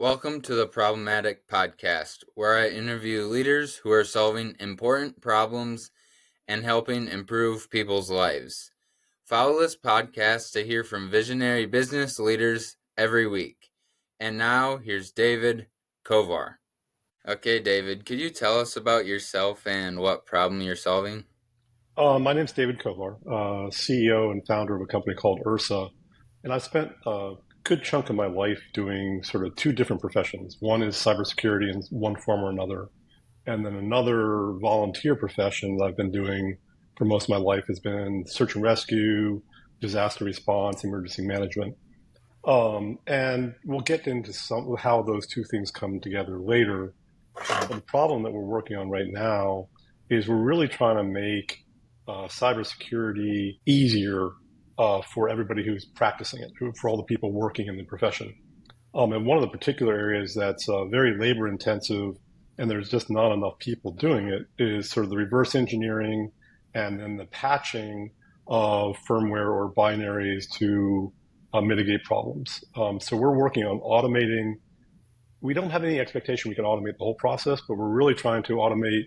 Welcome to the Problematic Podcast, where I interview leaders who are solving important problems and helping improve people's lives. Follow this podcast to hear from visionary business leaders every week. And now, here's David Kovar. Okay, David, could you tell us about yourself and what problem you're solving? My name's David Kovar, CEO and founder of a company called URSA. And I spent a good chunk of my life doing sort of two different professions. One is cybersecurity in one form or another. And then another volunteer profession that I've been doing for most of my life has been search and rescue, disaster response, emergency management. And we'll get into how those two things come together later. But the problem that we're working on right now is we're really trying to make cybersecurity easier for everybody who's practicing it, for all the people working in the profession. And one of the particular areas that's very labor intensive and there's just not enough people doing it is sort of the reverse engineering and then the patching of firmware or binaries to mitigate problems. So we're working on automating. We don't have any expectation we can automate the whole process, but we're really trying to automate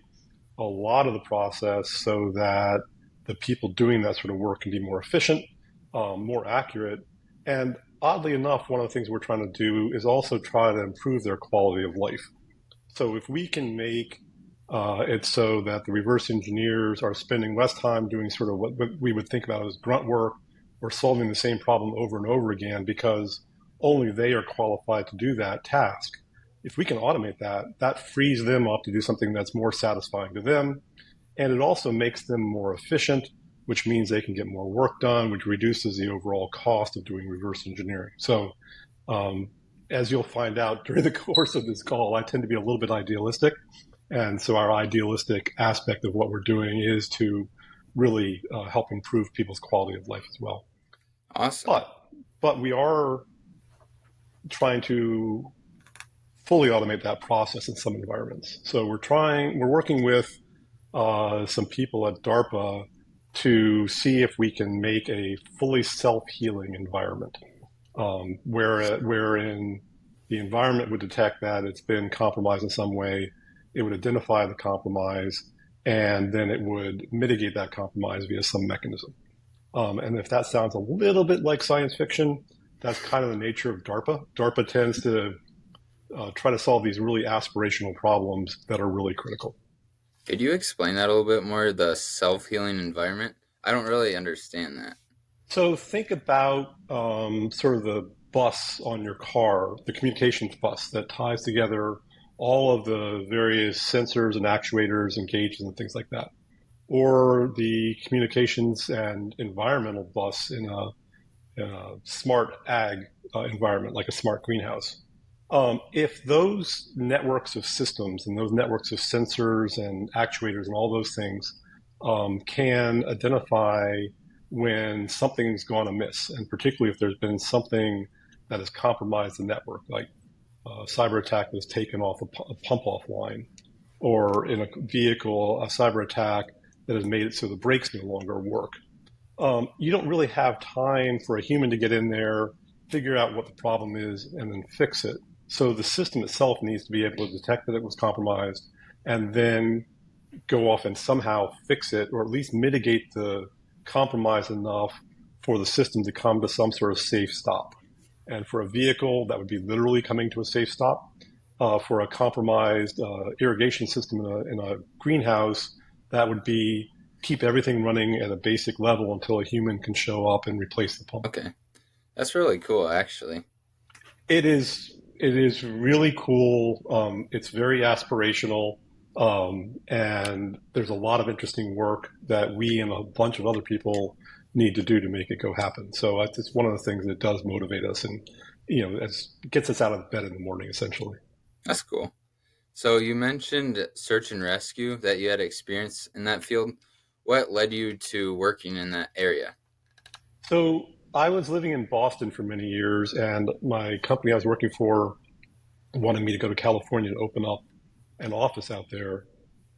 a lot of the process so that the people doing that sort of work can be more efficient, more accurate. And oddly enough, one of the things we're trying to do is also try to improve their quality of life. So if we can make it so that the reverse engineers are spending less time doing sort of what we would think about as grunt work or solving the same problem over and over again because only they are qualified to do that task. If we can automate that, that frees them up to do something that's more satisfying to them. And it also makes them more efficient, which means they can get more work done, which reduces the overall cost of doing reverse engineering. So as you'll find out during the course of this call, I tend to be a little bit idealistic. And so our idealistic aspect of what we're doing is to really help improve people's quality of life as well. Awesome. But we are trying to fully automate that process in some environments. So we're working with some people at DARPA to see if we can make a fully self-healing environment, wherein the environment would detect that it's been compromised in some way, it would identify the compromise, and then it would mitigate that compromise via some mechanism. And if that sounds a little bit like science fiction, that's kind of the nature of DARPA. DARPA tends to try to solve these really aspirational problems that are really critical. Could you explain that a little bit more, the self-healing environment? I don't really understand that. So think about sort of the bus on your car, the communications bus that ties together all of the various sensors and actuators and gauges and things like that. Or the communications and environmental bus in a smart ag environment, like a smart greenhouse. If those networks of systems and those networks of sensors and actuators and all those things can identify when something's gone amiss, and particularly if there's been something that has compromised the network, like a cyber attack that's taken off a pump-off line, or in a vehicle, a cyber attack that has made it so the brakes no longer work. You don't really have time for a human to get in there, figure out what the problem is, and then fix it. So the system itself needs to be able to detect that it was compromised and then go off and somehow fix it, or at least mitigate the compromise enough for the system to come to some sort of safe stop. And for a vehicle, that would be literally coming to a safe stop. For a compromised irrigation system in a greenhouse, that would be keep everything running at a basic level until a human can show up and replace the pump. Okay. That's really cool, actually. It is really cool. It's very aspirational. And there's a lot of interesting work that we and a bunch of other people need to do to make it go happen. So it's one of the things that does motivate us and, gets us out of bed in the morning, essentially. That's cool. So you mentioned search and rescue, that you had experience in that field. What led you to working in that area? So I was living in Boston for many years, and my company I was working for wanted me to go to California to open up an office out there.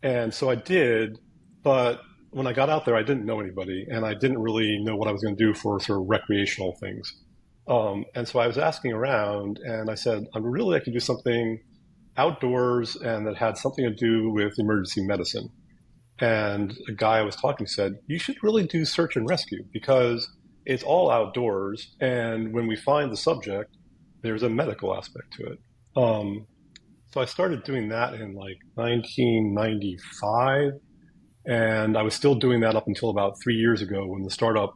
And so I did, but when I got out there, I didn't know anybody, and I didn't really know what I was going to do for sort of recreational things. And so I was asking around, and I said, I really like to do something outdoors and that had something to do with emergency medicine. And a guy I was talking to said, you should really do search and rescue because it's all outdoors. And when we find the subject, there's a medical aspect to it. Um, so I started doing that in like 1995. And I was still doing that up until about 3 years ago when the startup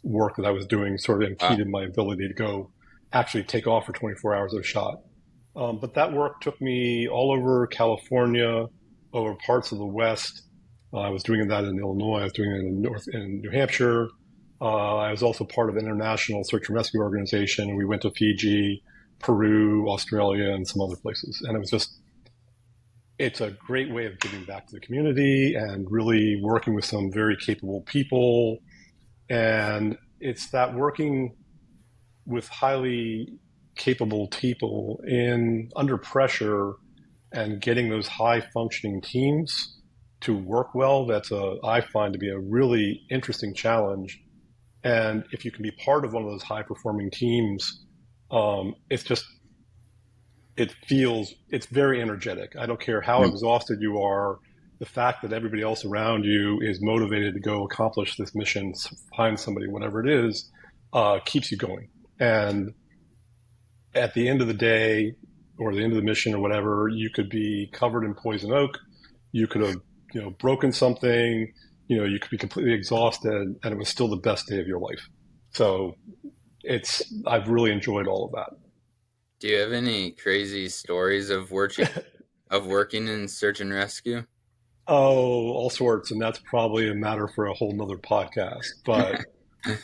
work that I was doing sort of Wow. impeded my ability to go actually take off for 24 hours at a shot. But that work took me all over California, over parts of the West. I was doing that in Illinois. I was doing it in New Hampshire. I was also part of an international search and rescue organization, and we went to Fiji, Peru, Australia, and some other places. And it's a great way of giving back to the community and really working with some very capable people. And it's that working with highly capable people in under pressure and getting those high functioning teams to work well, I find to be a really interesting challenge. And if you can be part of one of those high performing teams, it's just it's very energetic. I don't care how Mm. exhausted you are. The fact that everybody else around you is motivated to go accomplish this mission, find somebody, whatever it is, keeps you going. And at the end of the day, or the end of the mission, or whatever, you could be covered in poison oak. You could have, broken something. You could be completely exhausted, and it was still the best day of your life. So I've really enjoyed all of that. Do you have any crazy stories of working in search and rescue? Oh, all sorts, and that's probably a matter for a whole nother podcast. But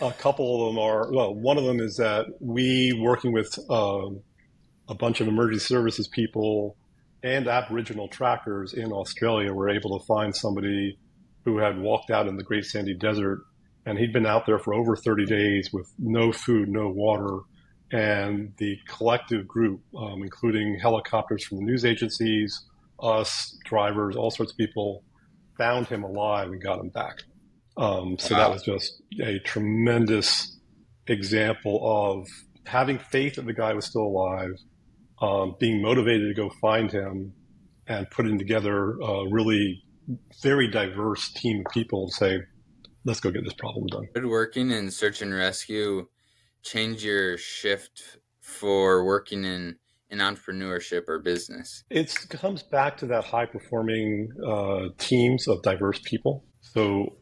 a couple of them are, well, one of them is that we working with a bunch of emergency services people and Aboriginal trackers in Australia were able to find somebody who had walked out in the Great Sandy Desert, and he'd been out there for over 30 days with no food, no water. And the collective group, including helicopters from the news agencies, us, drivers, all sorts of people, found him alive and got him back. So that Wow. was just a tremendous example of having faith that the guy was still alive, being motivated to go find him, and putting together a really very diverse team of people to say, let's go get this problem done. Did working in search and rescue change your shift for working in entrepreneurship or business? It comes back to that high performing teams of diverse people. So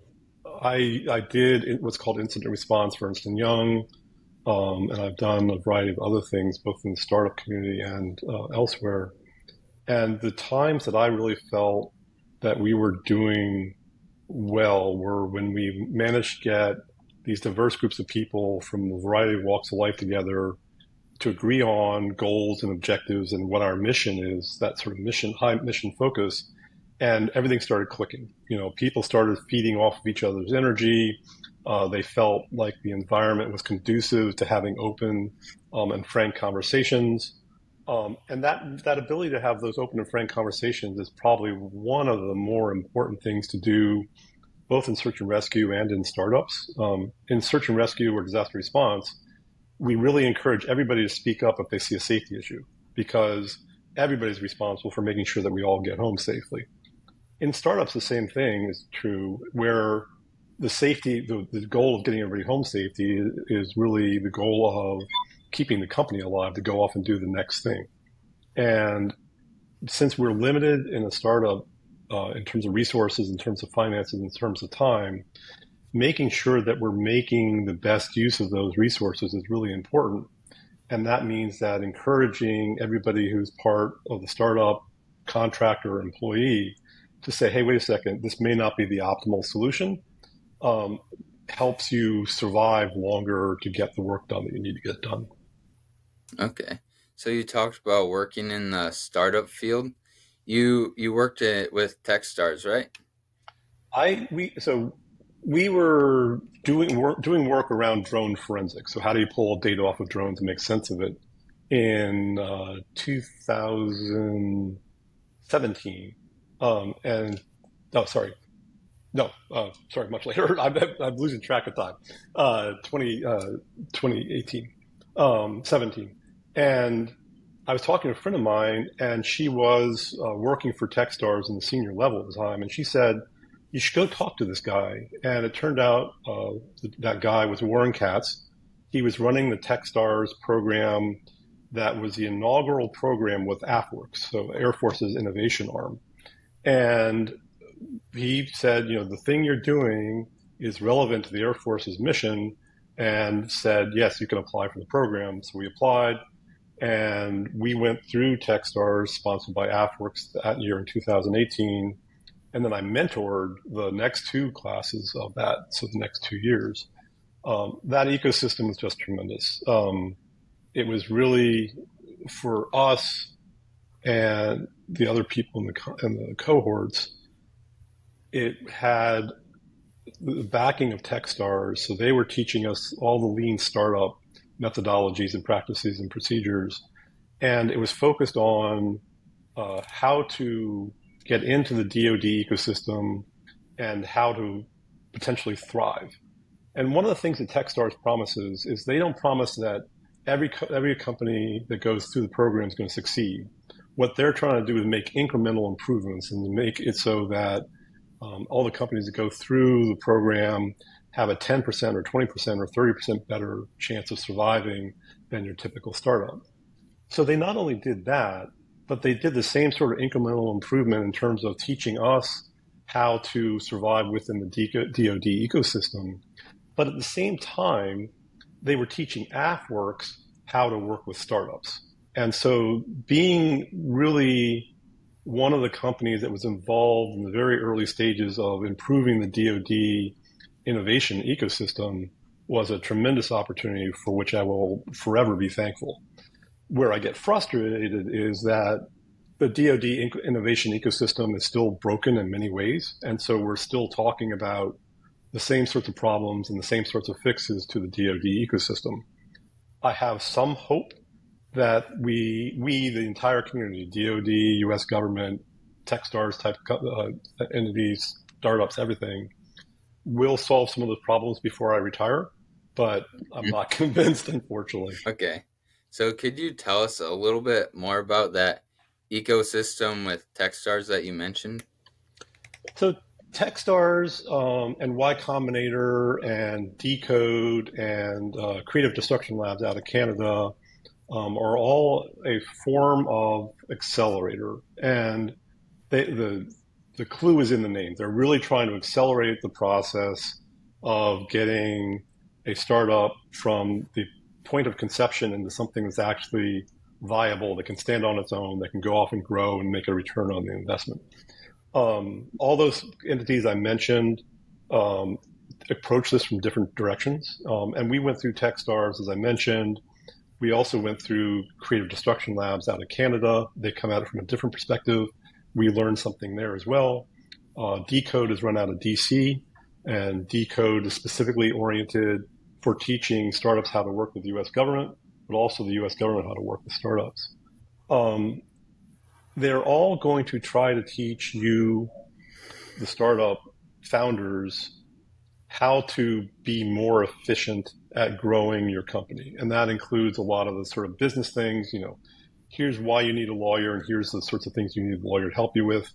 I did what's called incident response for Ernst& Young, and I've done a variety of other things, both in the startup community and elsewhere. And the times that I really felt that we were doing well were when we managed to get these diverse groups of people from a variety of walks of life together to agree on goals and objectives and what our mission is, that sort of high mission focus, and everything started clicking. People started feeding off of each other's energy. They felt like the environment was conducive to having open and frank conversations. And that ability to have those open and frank conversations is probably one of the more important things to do, both in search and rescue and in startups. In search and rescue or disaster response, we really encourage everybody to speak up if they see a safety issue, because everybody's responsible for making sure that we all get home safely. In startups, the same thing is true, where the goal of getting everybody home safety is really the goal of keeping the company alive to go off and do the next thing. And since we're limited in a startup in terms of resources, in terms of finances, in terms of time, making sure that we're making the best use of those resources is really important. And that means that encouraging everybody who's part of the startup, contractor, or employee to say, hey, wait a second, this may not be the optimal solution, um, helps you survive longer to get the work done that you need to get done. Okay. So you talked about working in the startup field. You worked with Techstars, right? So we were doing work around drone forensics. So how do you pull data off of drones and make sense of it? In 2017, and oh, sorry, no, sorry, much later. I'm losing track of time. 2018. 17. And I was talking to a friend of mine, and she was working for Techstars in the senior level at the time, and she said, "You should go talk to this guy." And it turned out that guy was Warren Katz. He was running the Techstars program that was the inaugural program with AFWERX, so Air Force's innovation arm. And he said, the thing you're doing is relevant to the Air Force's mission, and said, yes, you can apply for the program. So we applied, and we went through Techstars, sponsored by AFWERX that year in 2018. And then I mentored the next two classes of that, so the next 2 years. That ecosystem was just tremendous. It was really, for us and the other people in the cohorts, it had the backing of Techstars, so they were teaching us all the lean startup methodologies and practices and procedures, and it was focused on how to get into the DoD ecosystem and how to potentially thrive. And one of the things that Techstars promises is they don't promise that every company that goes through the program is going to succeed. What they're trying to do is make incremental improvements and make it so that all the companies that go through the program have a 10% or 20% or 30% better chance of surviving than your typical startup. So they not only did that, but they did the same sort of incremental improvement in terms of teaching us how to survive within the DoD ecosystem. But at the same time, they were teaching AFWERX how to work with startups. And so being really one of the companies that was involved in the very early stages of improving the DoD innovation ecosystem was a tremendous opportunity for which I will forever be thankful. Where I get frustrated is that the DoD innovation ecosystem is still broken in many ways. And so we're still talking about the same sorts of problems and the same sorts of fixes to the DoD ecosystem. I have some hope that we, the entire community, DoD, US government, Techstars type entities, startups, everything, will solve some of those problems before I retire, but I'm not convinced, unfortunately. Okay. So could you tell us a little bit more about that ecosystem with Techstars that you mentioned? So Techstars and Y Combinator and Decode and Creative Destruction Labs out of Canada are all a form of accelerator. And the clue is in the name. They're really trying to accelerate the process of getting a startup from the point of conception into something that's actually viable, that can stand on its own, that can go off and grow and make a return on the investment. All those entities I mentioned approach this from different directions. And we went through Techstars, as I mentioned. We also went through Creative Destruction Labs out of Canada. They come at it from a different perspective. We learned something there as well. Decode is run out of DC, and Decode is specifically oriented for teaching startups how to work with the US government, but also the US government how to work with startups. They're all going to try to teach you, the startup founders, how to be more efficient at growing your company. And that includes a lot of the sort of business things, here's why you need a lawyer, and here's the sorts of things you need a lawyer to help you with,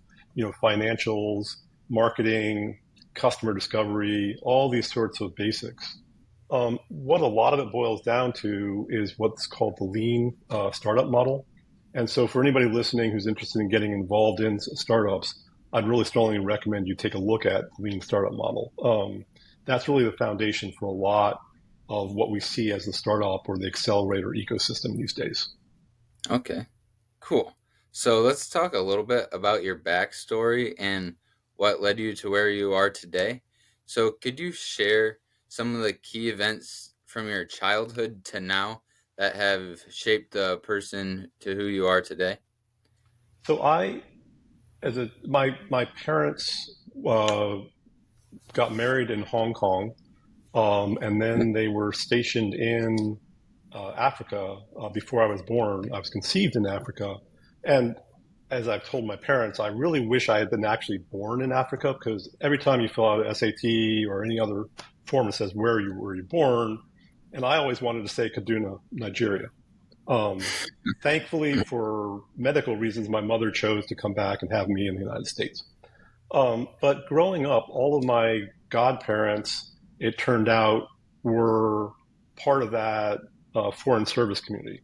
financials, marketing, customer discovery, all these sorts of basics. What a lot of it boils down to is what's called the lean startup model. And so for anybody listening who's interested in getting involved in startups, I'd really strongly recommend you take a look at the lean startup model. That's really the foundation for a lot of what we see as the startup or the accelerator ecosystem these days. Okay, cool. So let's talk a little bit about your backstory and what led you to where you are today. So could you share some of the key events from your childhood to now that have shaped the person to who you are today? So my parents got married in Hong Kong, and then they were stationed in Africa before I was born. I was conceived in Africa, and as I've told my parents, I really wish I had been actually born in Africa, because every time you fill out an SAT or any other form that says where you were born, And I always wanted to say Kaduna, Nigeria. Um, Thankfully, for medical reasons, my mother chose to come back and have me in the United States. But growing up, all of my godparents, it turned out, were part of that foreign service community.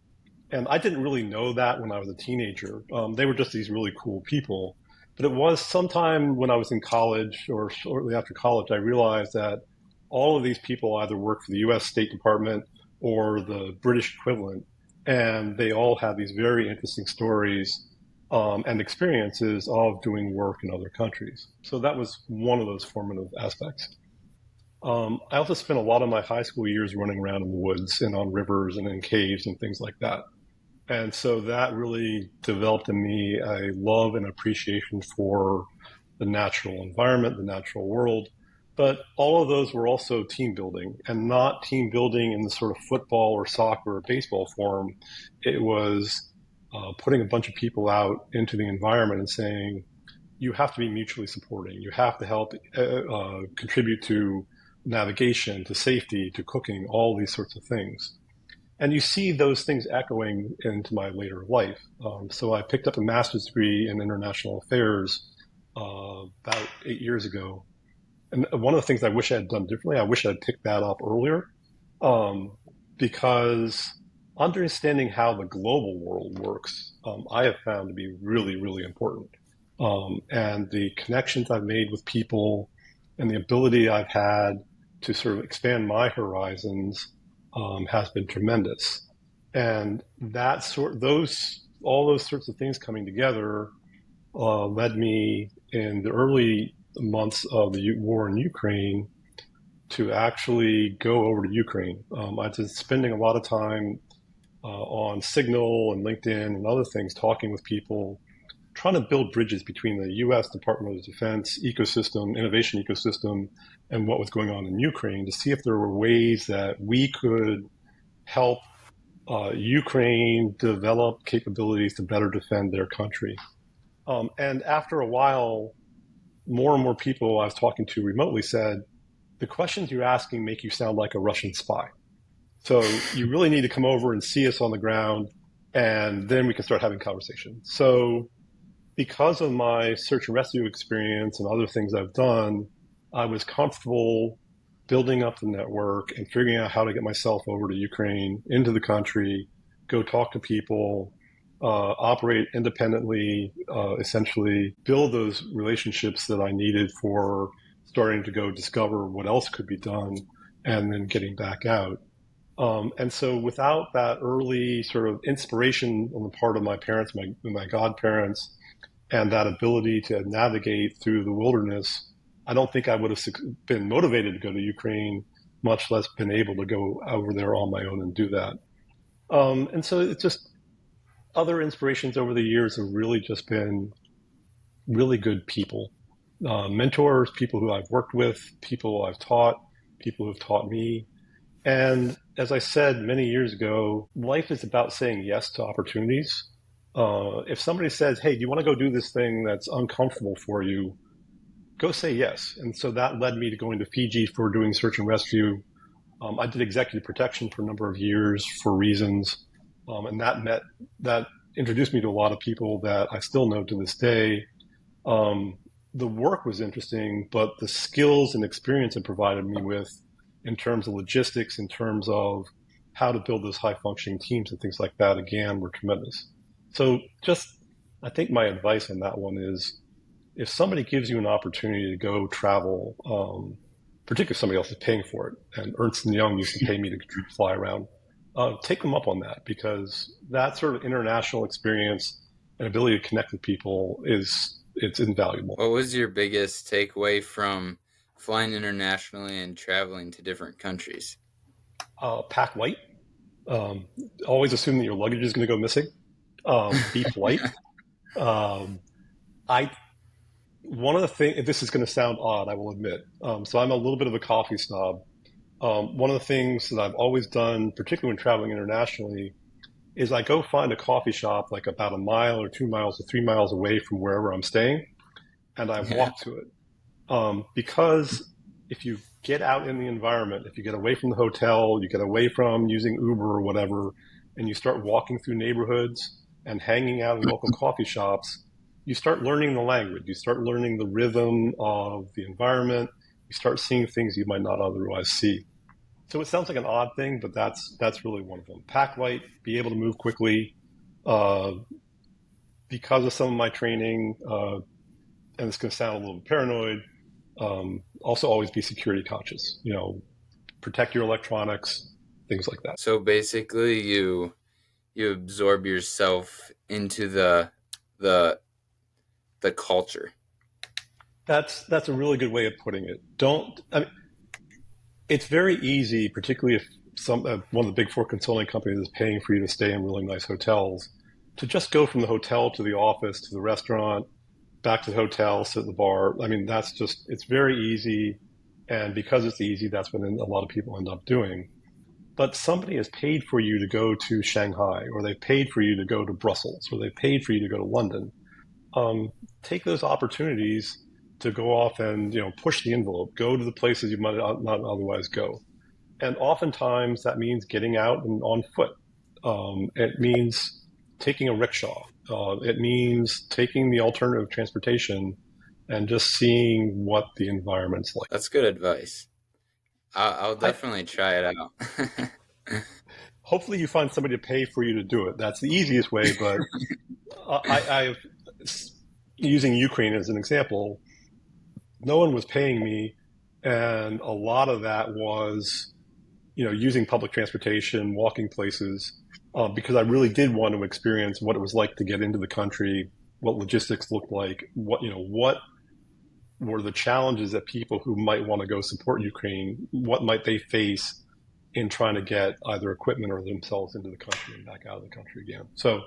And I didn't really know that when I was a teenager. They were just these really cool people. But it was sometime when I was in college or shortly after college, I realized that all of these people either worked for the US State Department or the British equivalent. And they all had these very interesting stories and experiences of doing work in other countries. So that was one of those formative aspects. I also spent a lot of my high school years running around in the woods and on rivers and in caves and things like that. And so that really developed in me a love and appreciation for the natural environment, the natural world. But all of those were also team building, and not team building in the sort of football or soccer or baseball form. It was putting a bunch of people out into the environment and saying, you have to be mutually supporting. You have to help contribute to navigation, to safety, to cooking, all these sorts of things. And you see those things echoing into my later life. So I picked up a master's degree in international affairs about 8 years ago. And one of the things I wish I had done differently, I wish I'd picked that up earlier, um, because understanding how the global world works, I have found to be really, really important. And the connections I've made with people and the ability I've had to sort of expand my horizons has been tremendous. And all those sorts of things coming together led me in the early months of the war in Ukraine to actually go over to Ukraine. I was spending a lot of time on Signal and LinkedIn and other things, talking with people, trying to build bridges between the U.S. Department of Defense ecosystem, innovation ecosystem, and what was going on in Ukraine to see if there were ways that we could help Ukraine develop capabilities to better defend their country. And after a while, more and more people I was talking to remotely said, the questions you're asking make you sound like a Russian spy. So you really need to come over and see us on the ground, and then we can start having conversations. So because of my search and rescue experience and other things I've done, I was comfortable building up the network and figuring out how to get myself over to Ukraine, into the country, go talk to people, operate independently, essentially build those relationships that I needed for starting to go discover what else could be done, and then getting back out. And so without that early sort of inspiration on the part of my parents, my godparents, and that ability to navigate through the wilderness, I don't think I would have been motivated to go to Ukraine, much less been able to go over there on my own and do that. And so it's just other inspirations over the years have really just been really good people, mentors, people who I've worked with, people I've taught, people who've taught me. And as I said many years ago, life is about saying yes to opportunities. If somebody says, hey, do you want to go do this thing that's uncomfortable for you? Go say yes. And so that led me to going to Fiji for doing search and rescue. I did executive protection for a number of years for reasons. And that introduced me to a lot of people that I still know to this day. The work was interesting, but the skills and experience it provided me with in terms of logistics, in terms of how to build those high functioning teams and things like that, again, were tremendous. So I think my advice on that one is, if somebody gives you an opportunity to go travel, particularly if somebody else is paying for it, and Ernst & Young used to pay me to fly around, take them up on that, because that sort of international experience and ability to connect with people it's invaluable. What was your biggest takeaway from flying internationally and traveling to different countries? Pack light. Always assume that your luggage is going to go missing. Be polite. I One of the things, this is going to sound odd, I will admit. So I'm a little bit of a coffee snob. One of the things that I've always done, particularly when traveling internationally, is I go find a coffee shop like about a mile or 2 miles or 3 miles away from wherever I'm staying, and I walk to it. Because if you get out in the environment, if you get away from the hotel, you get away from using Uber or whatever, and you start walking through neighborhoods and hanging out in local coffee shops, you start learning the language. You start learning the rhythm of the environment. You start seeing things you might not otherwise see. So it sounds like an odd thing, but that's really one of them. Pack light, be able to move quickly. Uh, because of some of my training, and it's going to sound a little paranoid, also always be security conscious. Protect your electronics, things like that. So basically, you absorb yourself into the the culture. That's a really good way of putting it. It's very easy, particularly if one of the big four consulting companies is paying for you to stay in really nice hotels, to just go from the hotel to the office to the restaurant, back to the hotel, sit at the bar. I mean, it's very easy. And because it's easy, that's what a lot of people end up doing. But somebody has paid for you to go to Shanghai, or they paid for you to go to Brussels, or they paid for you to go to London. Take those opportunities to go off and push the envelope, go to the places you might not otherwise go. And oftentimes that means getting out and on foot. It means taking a rickshaw. It means taking the alternative transportation and just seeing what the environment's like. That's good advice. I'll definitely try it out. Hopefully you find somebody to pay for you to do it. That's the easiest way, but I've using Ukraine as an example, no one was paying me, and a lot of that was using public transportation, walking places, because I really did want to experience what it was like to get into the country, what logistics looked like, what were the challenges that people who might want to go support Ukraine, what might they face in trying to get either equipment or themselves into the country and back out of the country again. So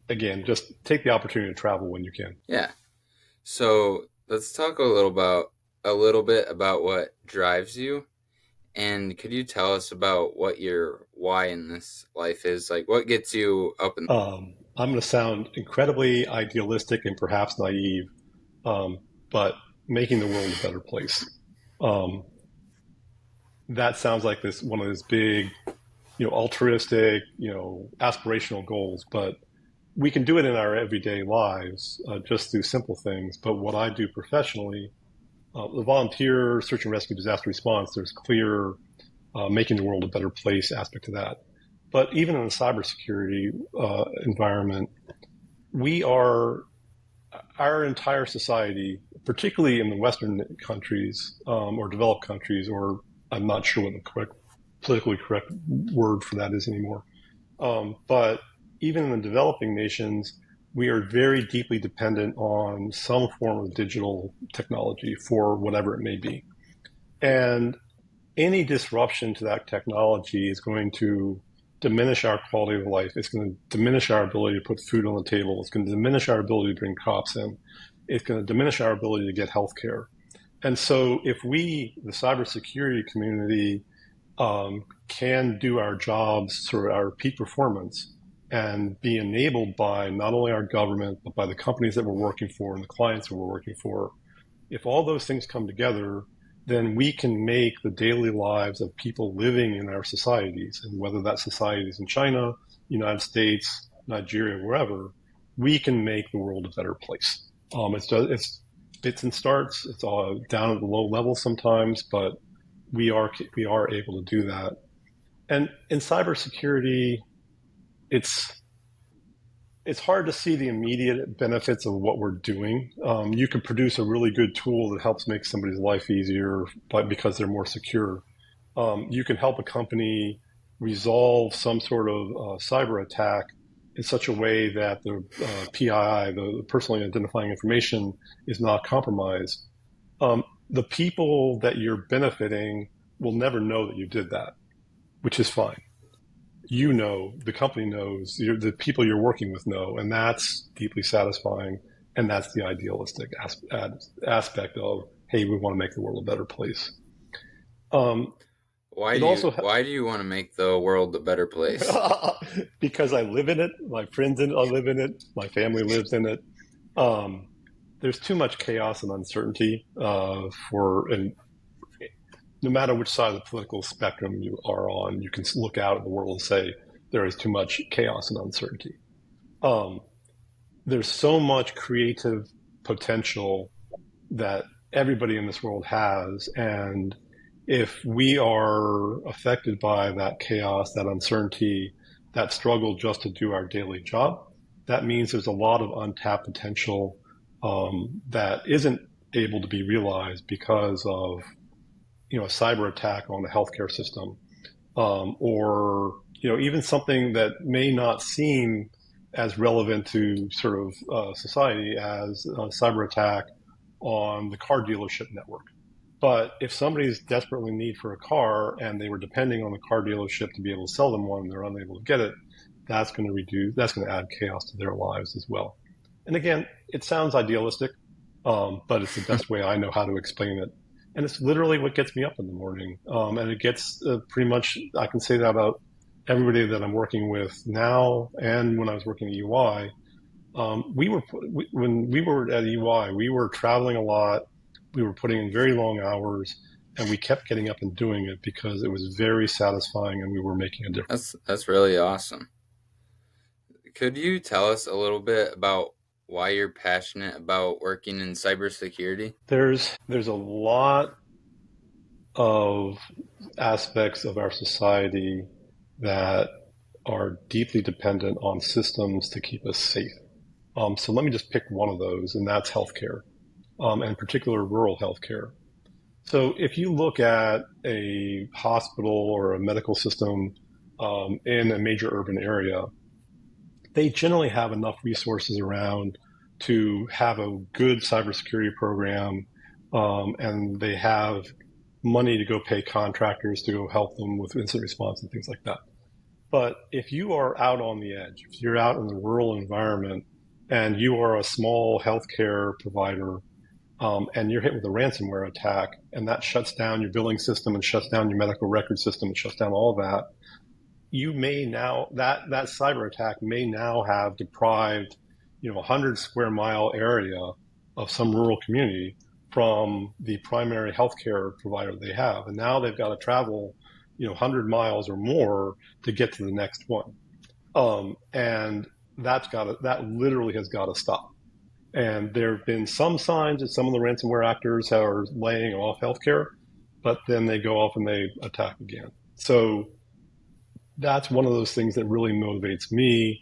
again, just take the opportunity to travel when you can. Yeah. So let's talk a little bit about what drives you. And could you tell us about what your why in this life is? Like, what gets you up in? I'm going to sound incredibly idealistic and perhaps naive, but making the world a better place. That sounds like one of those big, altruistic, aspirational goals, but we can do it in our everyday lives, just through simple things. But what I do professionally, the volunteer search and rescue disaster response, there's clear making the world a better place aspect to that. But even in the cybersecurity environment, our entire society, particularly in the Western countries or developed countries, or I'm not sure what the politically correct word for that is anymore. But even in the developing nations, we are very deeply dependent on some form of digital technology for whatever it may be. And any disruption to that technology is going to diminish our quality of life. It's going to diminish our ability to put food on the table. It's going to diminish our ability to bring crops in. It's going to diminish our ability to get health care. And so if we, the cybersecurity community, can do our jobs, sort of our peak performance, and be enabled by not only our government, but by the companies that we're working for and the clients that we're working for. If all those things come together, then we can make the daily lives of people living in our societies, and whether that society is in China, United States, Nigeria, wherever, we can make the world a better place. It's fits and starts. It's all down at the low level sometimes, but we are able to do that. And in cybersecurity, it's hard to see the immediate benefits of what we're doing. You can produce a really good tool that helps make somebody's life easier, but because they're more secure. You can help a company resolve some sort of cyber attack in such a way that the PII, the personally identifying information, is not compromised. The people that you're benefiting will never know that you did that, which is fine. The company knows, the people you're working with know, and that's deeply satisfying. And that's the idealistic aspect of, hey, we want to make the world a better place. Why do you want to make the world a better place? Because I live in it. My friends live in it. My family lives in it. There's too much chaos and uncertainty no matter which side of the political spectrum you are on, you can look out at the world and say there is too much chaos and uncertainty. Um, there's so much creative potential that everybody in this world has. And if we are affected by that chaos, that uncertainty, that struggle just to do our daily job, that means there's a lot of untapped potential that isn't able to be realized because of a cyber attack on the healthcare system, or even something that may not seem as relevant to sort of society as a cyber attack on the car dealership network. But if somebody's desperately in need for a car and they were depending on the car dealership to be able to sell them one and they're unable to get it, that's going to add chaos to their lives as well. And again, it sounds idealistic, but it's the best way I know how to explain it. And it's literally what gets me up in the morning. And it gets pretty much, I can say that about everybody that I'm working with now and when I was working at UI. When we were at UI, we were traveling a lot. We were putting in very long hours, and we kept getting up and doing it because it was very satisfying and we were making a difference. That's really awesome. Could you tell us a little bit about why you're passionate about working in cybersecurity? There's a lot of aspects of our society that are deeply dependent on systems to keep us safe. So let me just pick one of those, and that's healthcare, and in particular rural healthcare. So if you look at a hospital or a medical system in a major urban area, they generally have enough resources around to have a good cybersecurity program, and they have money to go pay contractors to go help them with incident response and things like that. But if you are out on the edge, if you're out in the rural environment and you are a small healthcare provider, and you're hit with a ransomware attack, and that shuts down your billing system and shuts down your medical record system and shuts down all that, you may now, that cyber attack may now have deprived, 100 square mile area of some rural community from the primary healthcare provider they have. And now they've got to travel, 100 miles or more to get to the next one. And that literally has got to stop. And there have been some signs that some of the ransomware actors are laying off healthcare, but then they go off and they attack again. So that's one of those things that really motivates me.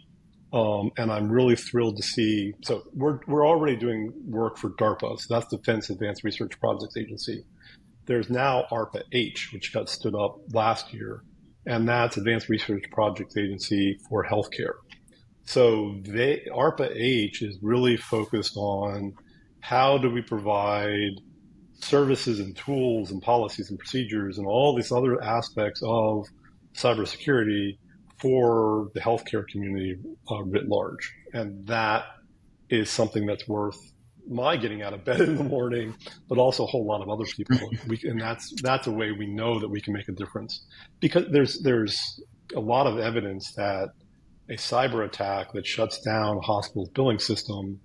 And I'm really thrilled to see. So we're already doing work for DARPA. So that's Defense Advanced Research Projects Agency. There's now ARPA-H, which got stood up last year, and that's Advanced Research Projects Agency for Healthcare. So ARPA-H is really focused on how do we provide services and tools and policies and procedures and all these other aspects of cybersecurity for the healthcare community writ large. And that is something that's worth my getting out of bed in the morning, but also a whole lot of other people. And that's a way we know that we can make a difference, because there's a lot of evidence that a cyber attack that shuts down a hospital's billing system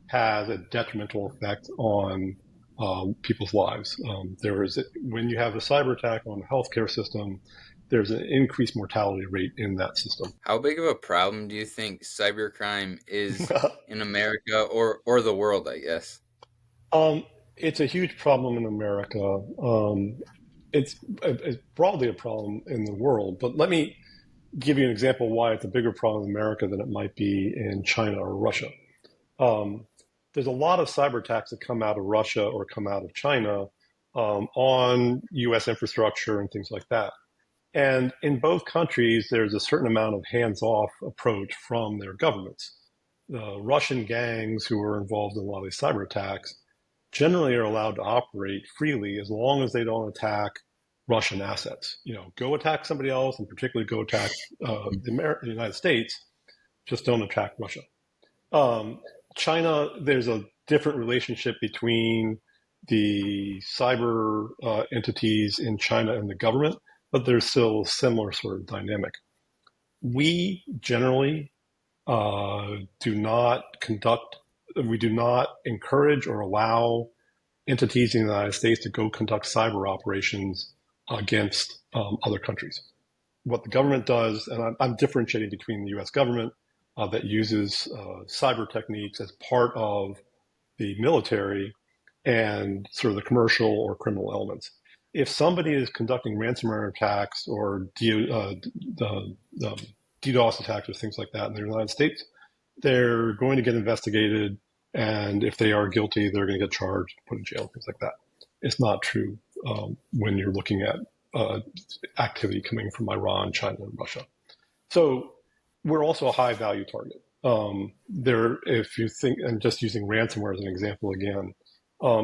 has a detrimental effect on people's lives. When you have a cyber attack on a healthcare system, there's an increased mortality rate in that system. How big of a problem do you think cybercrime is in America or the world, I guess? It's a huge problem in America. It's broadly a problem in the world, but let me give you an example why it's a bigger problem in America than it might be in China or Russia. There's a lot of cyber attacks that come out of Russia or come out of China on U.S. infrastructure and things like that. And in both countries, there's a certain amount of hands-off approach from their governments. The Russian gangs who are involved in a lot of these cyber attacks generally are allowed to operate freely as long as they don't attack Russian assets. Go attack somebody else, and particularly go attack the United States. Just don't attack Russia. China, there's a different relationship between the cyber entities in China and the government, but there's still a similar sort of dynamic. We generally do not encourage or allow entities in the United States to go conduct cyber operations against other countries. What the government does, and I'm differentiating between the U.S. government that uses cyber techniques as part of the military and sort of the commercial or criminal elements. If somebody is conducting ransomware attacks or DDoS attacks or things like that in the United States, they're going to get investigated, and if they are guilty, they're going to get charged, put in jail, things like that. It's not true when you're looking at activity coming from Iran, China, and Russia. So we're also a high value target. If you think, and just using ransomware as an example again,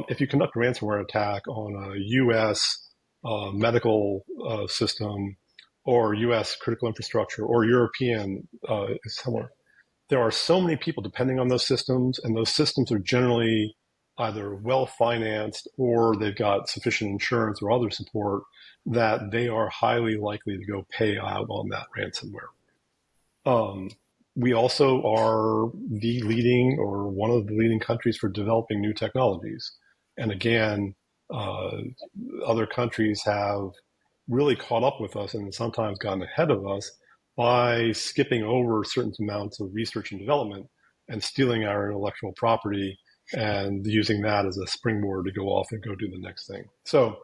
if you conduct a ransomware attack on a U.S. Medical system or U.S. critical infrastructure or European somewhere, there are so many people depending on those systems, and those systems are generally either well financed or they've got sufficient insurance or other support that they are highly likely to go pay out on that ransomware. We also are the leading or one of the leading countries for developing new technologies. And again, other countries have really caught up with us and sometimes gotten ahead of us by skipping over certain amounts of research and development and stealing our intellectual property and using that as a springboard to go off and go do the next thing. So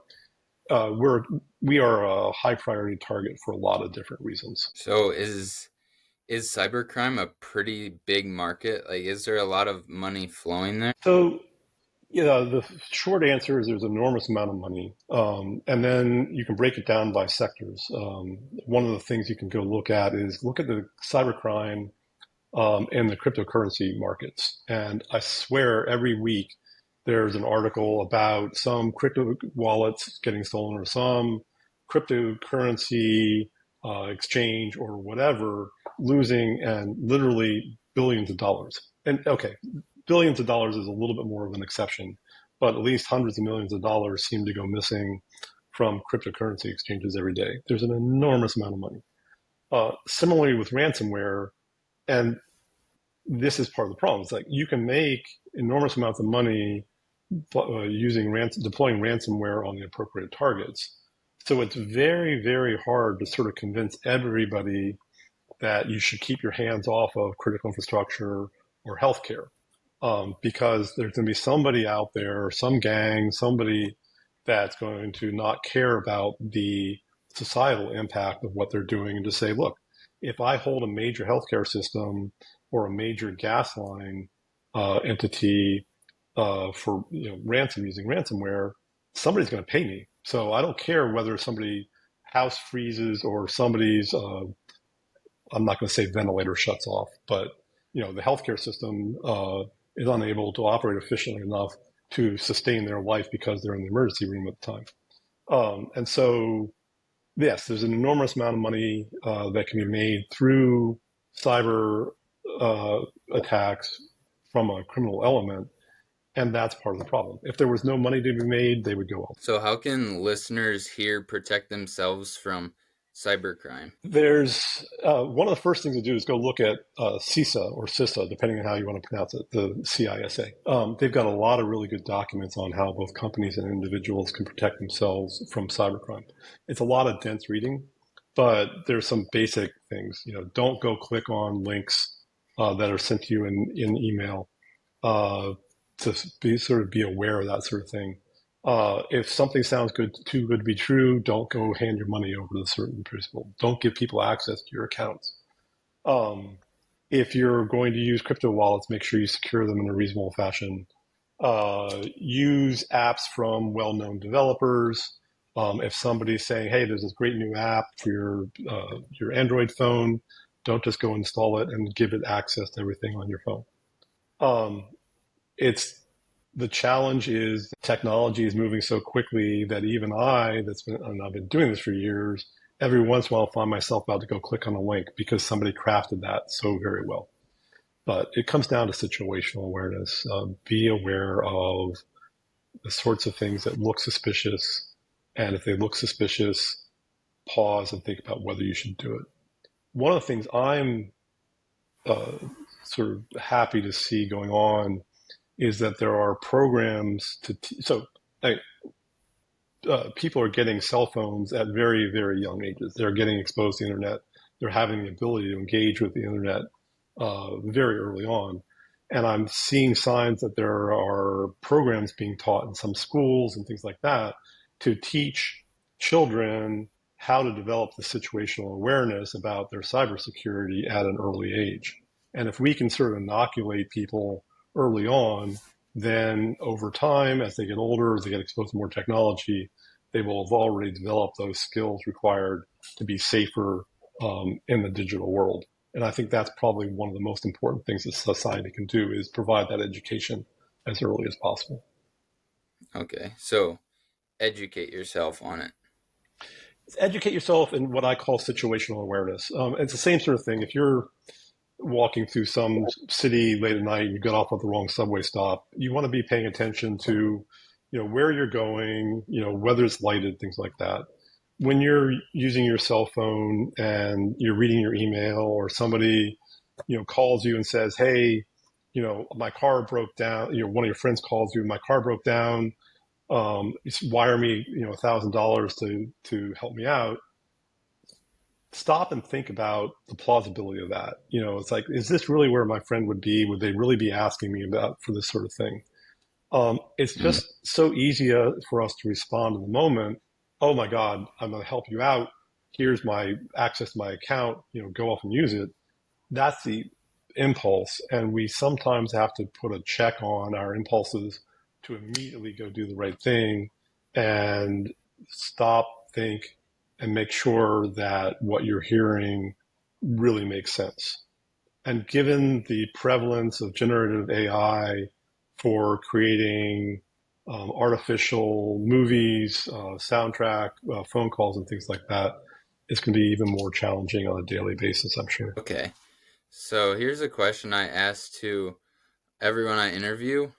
we are a high priority target for a lot of different reasons. So is cybercrime a pretty big market? Like, is there a lot of money flowing there? So, the short answer is there's an enormous amount of money. And then you can break it down by sectors. One of the things you can go look at is look at the cybercrime in the cryptocurrency markets. And I swear every week there's an article about some crypto wallets getting stolen or some cryptocurrency exchange or whatever losing and literally billions of dollars. And okay, billions of dollars is a little bit more of an exception, but at least hundreds of millions of dollars seem to go missing from cryptocurrency exchanges every day. There's an enormous amount of money. Similarly with ransomware, and this is part of the problem. It's like you can make enormous amounts of money deploying ransomware on the appropriate targets. So it's very, very hard to sort of convince everybody that you should keep your hands off of critical infrastructure or healthcare, because there's going to be somebody out there, some gang, somebody that's going to not care about the societal impact of what they're doing and just say, look, if I hold a major healthcare system or a major gas line entity for ransom using ransomware, somebody's going to pay me. So I don't care whether somebody house freezes or somebody's I'm not going to say ventilator shuts off, but the healthcare system is unable to operate efficiently enough to sustain their life because they're in the emergency room at the time. And so, yes, there's an enormous amount of money that can be made through cyber attacks from a criminal element. And that's part of the problem. If there was no money to be made, they would go elsewhere. So how can listeners here protect themselves from cybercrime? There's one of the first things to do is go look at CISA or CISA, depending on how you want to pronounce it, the CISA. They've got a lot of really good documents on how both companies and individuals can protect themselves from cybercrime. It's a lot of dense reading, but there's some basic things. Don't go click on links that are sent to you in email to be aware of that sort of thing. If something sounds too good to be true, don't go hand your money over to a certain person. Don't give people access to your accounts. If you're going to use crypto wallets, make sure you secure them in a reasonable fashion. Use apps from well-known developers. If somebody's saying, "Hey, there's this great new app for your Android phone," don't just go install it and give it access to everything on your phone. The challenge is technology is moving so quickly that even I've been doing this for years, every once in a while I find myself about to go click on a link because somebody crafted that so very well. But it comes down to situational awareness. Be aware of the sorts of things that look suspicious. And if they look suspicious, pause and think about whether you should do it. One of the things I'm sort of happy to see going on is that there are programs people are getting cell phones at very, very young ages. They're getting exposed to the internet. They're having the ability to engage with the internet very early on. And I'm seeing signs that there are programs being taught in some schools and things like that to teach children how to develop the situational awareness about their cybersecurity at an early age. And if we can sort of inoculate people early on, then over time, as they get older, as they get exposed to more technology, they will have already developed those skills required to be safer in the digital world. And I think that's probably one of the most important things that society can do is provide that education as early as possible. Okay, so educate yourself on it. Educate yourself in what I call situational awareness. It's the same sort of thing. If you're walking through some city late at night and you got off at the wrong subway stop, you want to be paying attention to, where you're going, whether it's lighted, things like that. When you're using your cell phone and you're reading your email or somebody, calls you and says, hey, my car broke down, one of your friends calls you, my car broke down, wire me, $1,000 to help me out. Stop and think about the plausibility of that. It's like, is this really where my friend would be? Would they really be asking me about for this sort of thing? It's just so easy for us to respond in the moment. Oh my God, I'm going to help you out. Here's my access to my account, go off and use it. That's the impulse. And we sometimes have to put a check on our impulses to immediately go do the right thing and stop, think, and make sure that what you're hearing really makes sense. And given the prevalence of generative AI for creating artificial movies, soundtrack, phone calls, and things like that, it's going to be even more challenging on a daily basis, I'm sure. Okay, so here's a question I ask to everyone I interview.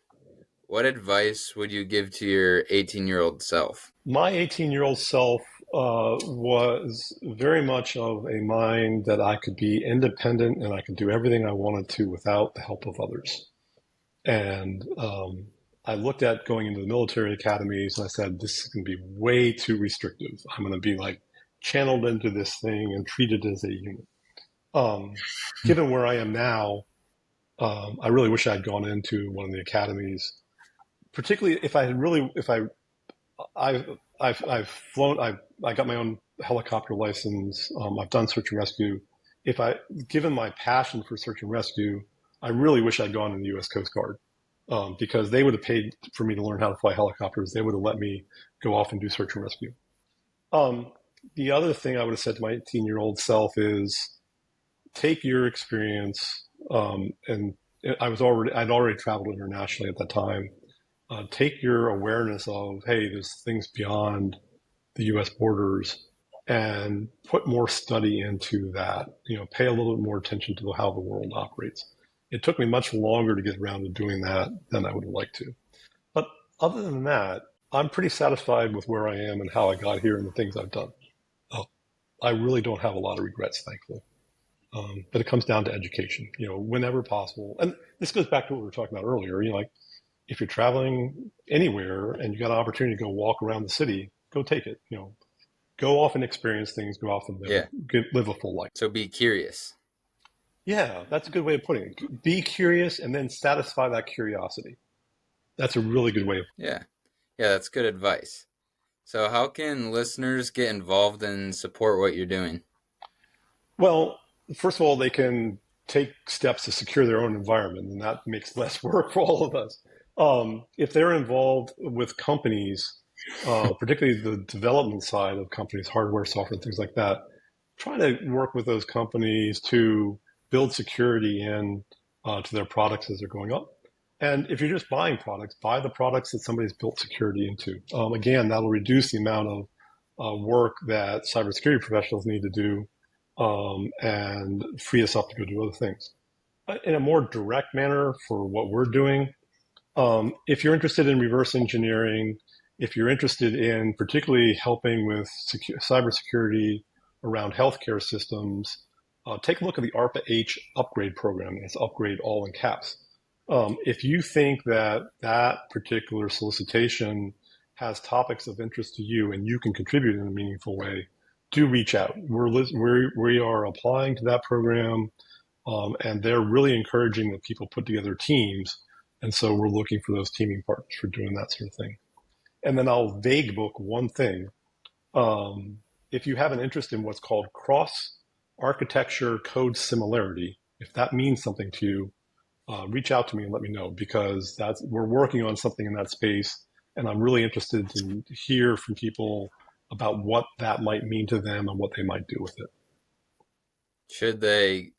What advice would you give to your 18-year-old self? My 18-year-old self was very much of a mind that I could be independent and I could do everything I wanted to without the help of others. And I looked at going into the military academies and I said, this is going to be way too restrictive. I'm going to be like channeled into this thing and treated as a unit. Given where I am now, I really wish I had gone into one of the academies, particularly if I've flown, I got my own helicopter license. I've done search and rescue. Given my passion for search and rescue, I really wish I'd gone in the U.S. Coast Guard because they would have paid for me to learn how to fly helicopters. They would have let me go off and do search and rescue. The other thing I would have said to my 18-year-old self is take your experience, and I'd already traveled internationally at that time. Take your awareness of, hey, there's things beyond the U.S. borders and put more study into that. Pay a little bit more attention to how the world operates. It took me much longer to get around to doing that than I would have liked to. But other than that, I'm pretty satisfied with where I am and how I got here and the things I've done. I really don't have a lot of regrets, thankfully. But it comes down to education, whenever possible. And this goes back to what we were talking about earlier. If you're traveling anywhere and you got an opportunity to go walk around the city, go take it. Go off and experience things. Go off and live a full life. So be curious. Yeah, that's a good way of putting it. Be curious and then satisfy that curiosity. That's a really good way of. Yeah, that's good advice. So how can listeners get involved and support what you're doing? Well, first of all, they can take steps to secure their own environment, and that makes less work for all of us. If they're involved with companies, particularly the development side of companies, hardware, software, things like that, try to work with those companies to build security in to their products as they're going up. And if you're just buying products, buy the products that somebody's built security into. Again, that'll reduce the amount of work that cybersecurity professionals need to do and free us up to go do other things. In a more direct manner for what we're doing, if you're interested in reverse engineering, if you're interested in particularly helping with cybersecurity around healthcare systems, take a look at the ARPA-H upgrade program. It's upgrade all in caps. If you think that particular solicitation has topics of interest to you and you can contribute in a meaningful way, do reach out. We are applying to that program, and they're really encouraging that people put together teams. And so we're looking for those teaming partners for doing that sort of thing. And then I'll vague book one thing. If you have an interest in what's called cross architecture code similarity, if that means something to you, reach out to me and let me know, because we're working on something in that space, and I'm really interested to hear from people about what that might mean to them and what they might do with it.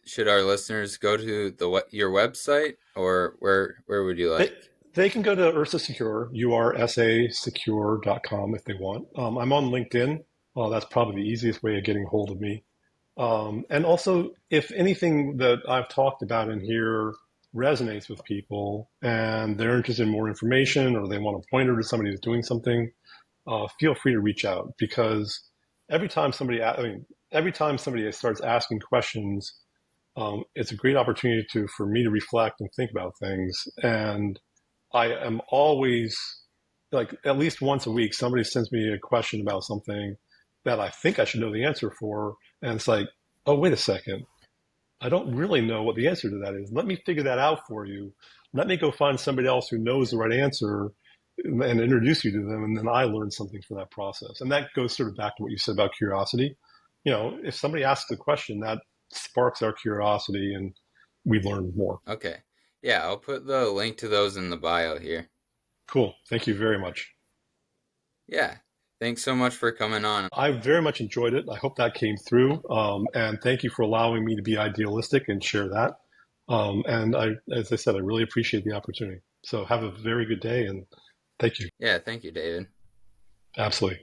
Should our listeners go to your website, or where would you like? They can go to URSA Secure, ursasecure.com if they want. I'm on LinkedIn. That's probably the easiest way of getting hold of me. And also, if anything that I've talked about in here resonates with people and they're interested in more information, or they want a pointer to somebody who's doing something, feel free to reach out, because every time somebody starts asking questions, it's a great opportunity for me to reflect and think about things. And I am always, like, at least once a week, somebody sends me a question about something that I think I should know the answer for. And it's like, oh, wait a second. I don't really know what the answer to that is. Let me figure that out for you. Let me go find somebody else who knows the right answer and introduce you to them. And then I learn something from that process. And that goes sort of back to what you said about curiosity. If somebody asks a question, that sparks our curiosity and we learn more. Okay. Yeah, I'll put the link to those in the bio here. Cool. Thank you very much. Yeah. Thanks so much for coming on. I very much enjoyed it. I hope that came through. And thank you for allowing me to be idealistic and share that. As I said, I really appreciate the opportunity. So have a very good day, and thank you. Yeah, thank you, David. Absolutely.